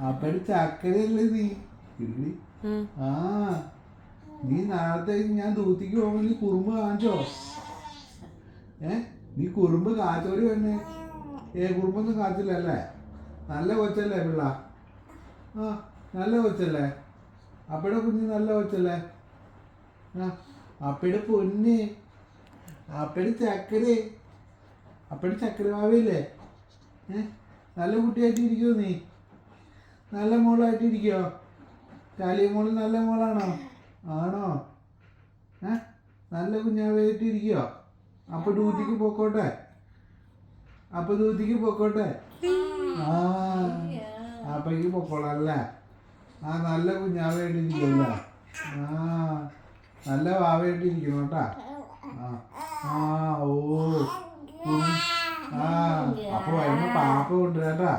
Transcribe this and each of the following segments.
അപ്പഴ് ചക്കരയല്ലേ നീ ഇടി. ആ നീ നാളത്തെ ഞാൻ ദൂത്തിക്ക് പോകുമ്പോ നീ കുറുമ്പ് കാണിച്ചോ? നീ കുറുമ്പ് കാച്ചോടി വേണേ. കുറുമ്പൊന്നും കാച്ചില്ലല്ലേ? നല്ല കൊച്ചല്ലേ പിള്ള? ആ നല്ല കൊച്ചല്ലേ? അപ്പയുടെ കുഞ്ഞ് നല്ല കൊച്ചല്ലേ? ആ അപ്പയുടെ പൊന്ന്, അപ്പയുടെ ചക്കര, അപ്പയുടെ ചക്കര ഭാവിയില്ലേ? നല്ല കുട്ടിയായിട്ട് ഇരിക്കുമോ നീ? നല്ല മോളായിട്ട് ഇരിക്കുമോ? കാലിയ മോള് നല്ല മോളാണോ? ആണോ? നല്ല കുഞ്ഞാവായിട്ട് ഇരിക്കുമോ? അപ്പൊ ഡ്യൂട്ടിക്ക് പൊക്കോട്ടെ? അപ്പൊ ഡ്യൂട്ടിക്ക് പൊക്കോട്ടെ? ആ അപ്പയ്ക്ക് പൊക്കോളല്ലേ? ആ നല്ല കുഞ്ഞാവായിട്ട് ഇരിക്കുമല്ലേ? ആ നല്ല വാവായിട്ട് ഇരിക്കണം കേട്ടാ. ആ ഓ ആ അപ്പൊ വരുമ്പോ പാപ്പ കൊണ്ടുവരാട്ടാ.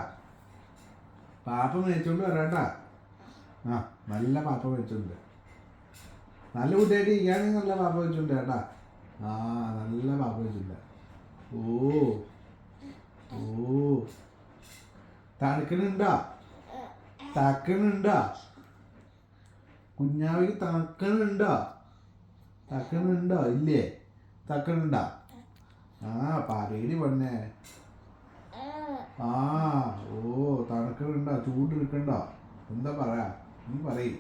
പാപ്പ മേടിച്ചോണ്ട് വരാട്ടാ. ആ നല്ല പാപ്പ മേടിച്ചോണ്ട്. നല്ല കുട്ടിയായിട്ട് ഇരിക്കുകയാണെങ്കിൽ നല്ല പാപ്പ വെച്ചോണ്ട് കേട്ടാ. ആ നല്ല പാപ്പ വെച്ചിട്ടുണ്ട്. ഓ ഓ തണുക്കണുണ്ടോ? തക്കണുണ്ടോ? കുഞ്ഞാവിക്ക് തണുക്കണുണ്ടോ? തക്കണുണ്ടോ? ഇല്ലേ? തക്കണുണ്ടോ? ആ പറയടി പൊന്നെ. ആ ഓ തണുക്കണുണ്ടോ? ചൂട് എടുക്കണ്ടോ? എന്താ പറയാ? നീ പറയ്.